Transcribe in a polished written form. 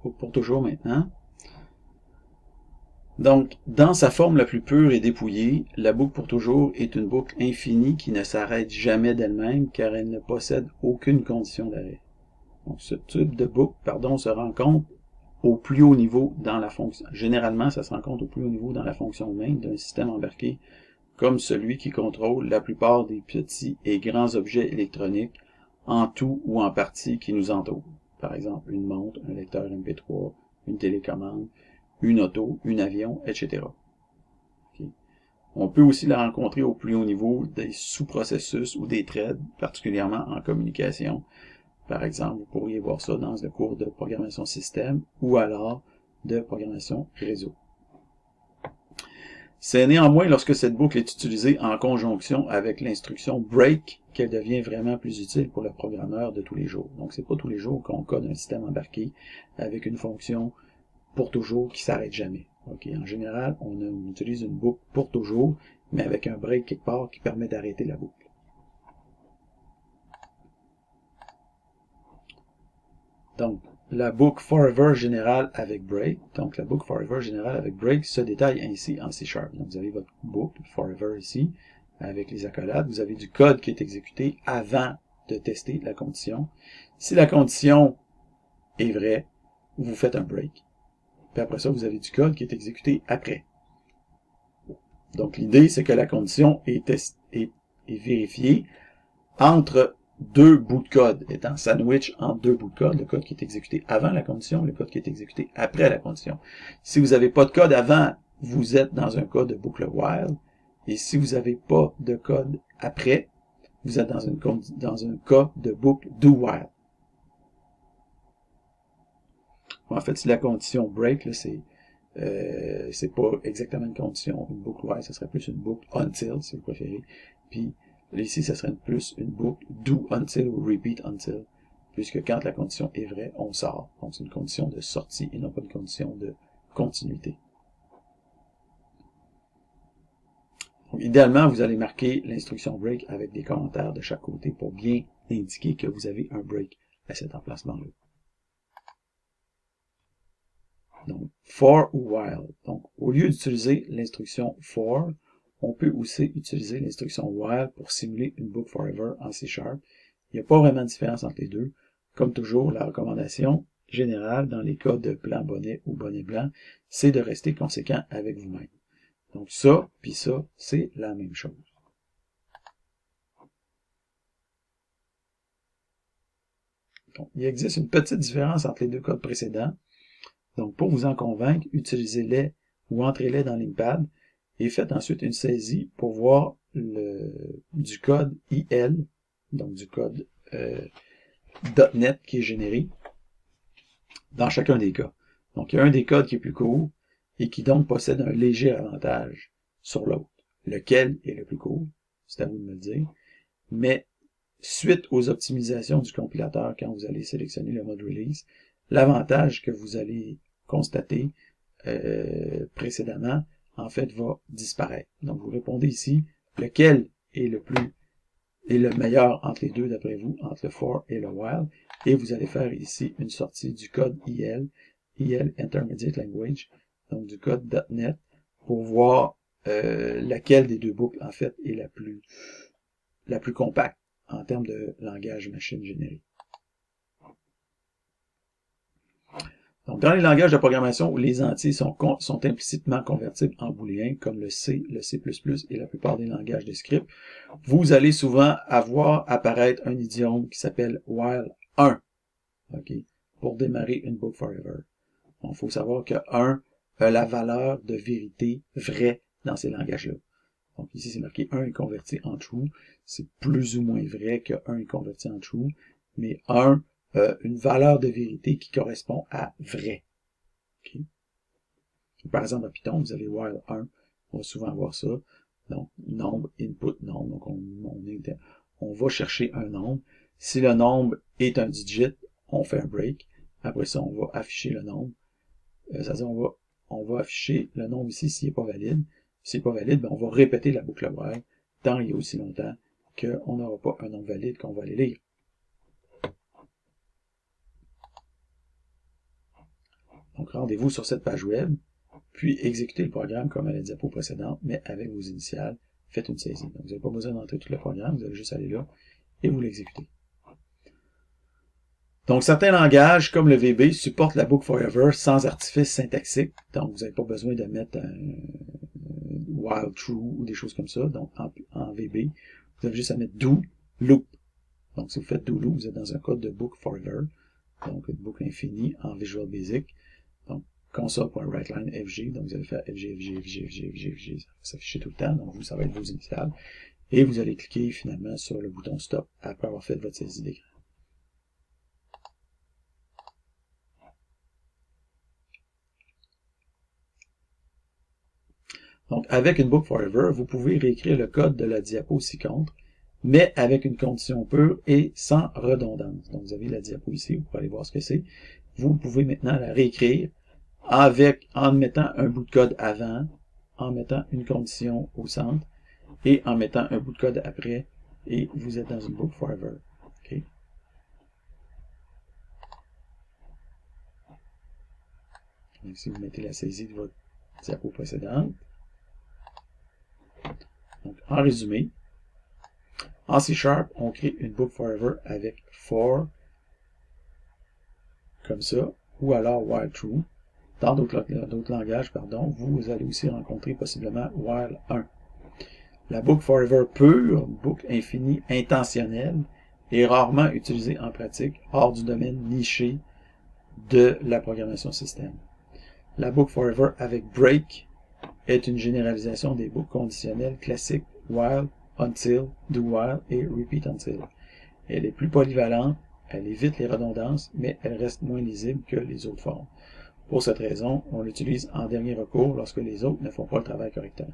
book pour toujours maintenant. Donc, dans sa forme la plus pure et dépouillée, la boucle pour toujours est une boucle infinie qui ne s'arrête jamais d'elle-même car elle ne possède aucune condition d'arrêt. Donc, ce type de boucle, se rencontre au plus haut niveau dans la fonction. Généralement, ça se rencontre au plus haut niveau dans la fonction même d'un système embarqué, comme celui qui contrôle la plupart des petits et grands objets électroniques, en tout ou en partie, qui nous entourent. Par exemple, une montre, un lecteur MP3, une télécommande, une auto, un avion, etc. Okay. On peut aussi la rencontrer au plus haut niveau des sous-processus ou des threads, particulièrement en communication. Par exemple, vous pourriez voir ça dans le cours de programmation système ou alors de programmation réseau. C'est néanmoins lorsque cette boucle est utilisée en conjonction avec l'instruction break qu'elle devient vraiment plus utile pour le programmeur de tous les jours. Donc, c'est pas tous les jours qu'on code un système embarqué avec une fonction pour toujours qui s'arrête jamais. Okay. En général, on utilise une boucle pour toujours, mais avec un break quelque part qui permet d'arrêter la boucle. Donc, la boucle forever générale avec break. Donc, la boucle forever générale avec break se détaille ainsi en C#. Donc, vous avez votre boucle forever ici, avec les accolades. Vous avez du code qui est exécuté avant de tester la condition. Si la condition est vraie, vous faites un break. Puis après ça, vous avez du code qui est exécuté après. Donc, l'idée, c'est que la condition est vérifiée entre deux bouts de code, étant sandwich entre deux bouts de code, le code qui est exécuté avant la condition, le code qui est exécuté après la condition. Si vous n'avez pas de code avant, vous êtes dans un cas de boucle while, et si vous n'avez pas de code après, vous êtes dans un cas de boucle do while. En fait, si la condition break, c'est pas exactement une condition, une boucle while, ça serait plus une boucle until, si vous préférez. Puis ici, ça serait plus une boucle do until ou repeat until, puisque quand la condition est vraie, on sort. Donc c'est une condition de sortie et non pas une condition de continuité. Donc, idéalement, vous allez marquer l'instruction break avec des commentaires de chaque côté pour bien indiquer que vous avez un break à cet emplacement-là. Donc, for ou while. Donc, au lieu d'utiliser l'instruction for, on peut aussi utiliser l'instruction while pour simuler une boucle forever en C#. Il n'y a pas vraiment de différence entre les deux. Comme toujours, la recommandation générale dans les cas de blanc bonnet ou bonnet blanc, c'est de rester conséquent avec vous-même. Donc ça, puis ça, c'est la même chose. Donc, il existe une petite différence entre les deux codes précédents. Donc, pour vous en convaincre, utilisez-les ou entrez-les dans LinkPad et faites ensuite une saisie pour voir du code IL, donc du code .NET qui est généré dans chacun des cas. Donc, il y a un des codes qui est plus court et qui donc possède un léger avantage sur l'autre. Lequel est le plus court? C'est à vous de me le dire. Mais suite aux optimisations du compilateur, quand vous allez sélectionner le mode release, l'avantage que vous allez constater précédemment, en fait, va disparaître. Donc, vous répondez ici, lequel est le meilleur entre les deux, d'après vous, entre le for et le while, et vous allez faire ici une sortie du code IL Intermediate Language, donc du code .NET, pour voir laquelle des deux boucles, en fait, est la plus compacte en termes de langage machine généré. Donc, dans les langages de programmation où les entiers sont implicitement convertibles en booléens, comme le C, le C++ et la plupart des langages de script, vous allez souvent avoir apparaître un idiome qui s'appelle while 1, okay, pour démarrer une boucle forever. Donc, il faut savoir que 1 a la valeur de vérité vraie dans ces langages-là. Donc, ici, c'est marqué 1 est converti en true. C'est plus ou moins vrai que 1 est converti en true, mais 1 une valeur de vérité qui correspond à vrai. Okay. Par exemple, en Python, vous avez while 1, on va souvent avoir ça. Donc, nombre, input, nombre. Donc, on va chercher un nombre. Si le nombre est un digit, on fait un break. Après ça, on va afficher le nombre. C'est-à-dire, on va afficher le nombre ici s'il n'est pas valide. S'il n'est pas valide, ben, on va répéter la boucle while tant et aussi longtemps qu'on n'aura pas un nombre valide qu'on va aller lire. Donc, rendez-vous sur cette page web, puis exécutez le programme comme à la diapo précédente, mais avec vos initiales. Faites une saisie. Donc, vous n'avez pas besoin d'entrer tout le programme, vous allez juste aller là et vous l'exécutez. Donc, certains langages, comme le VB, supportent la boucle forever sans artifice syntaxique. Donc, vous n'avez pas besoin de mettre un while true ou des choses comme ça. Donc, en VB, vous avez juste à mettre do loop. Donc, si vous faites do loop, vous êtes dans un code de boucle forever. Donc, une boucle infinie en Visual Basic. Donc, console.writeline FG. Donc, vous allez faire FG. Ça va s'afficher tout le temps. Donc, vous, ça va être vos initiales. Et vous allez cliquer finalement sur le bouton stop après avoir fait votre saisie d'écran. Donc, avec une boucle forever, vous pouvez réécrire le code de la diapo ci-contre, mais avec une condition pure et sans redondance. Donc, vous avez la diapo ici, vous pouvez aller voir ce que c'est. Vous pouvez maintenant la réécrire en mettant un bout de code avant, en mettant une condition au centre, et en mettant un bout de code après, et vous êtes dans une boucle forever. Okay? Donc, si vous mettez la saisie de votre diapo précédente, donc, en résumé, en C#, on crée une boucle forever avec for, comme ça, ou alors while true. Dans d'autres langages, vous allez aussi rencontrer possiblement while 1. La boucle forever pure, boucle infinie intentionnelle, est rarement utilisée en pratique, hors du domaine niché de la programmation système. La boucle forever avec break est une généralisation des boucles conditionnelles classiques while, until, do while et repeat until. Elle est plus polyvalente, elle évite les redondances, mais elle reste moins lisible que les autres formes. Pour cette raison, on l'utilise en dernier recours lorsque les autres ne font pas le travail correctement.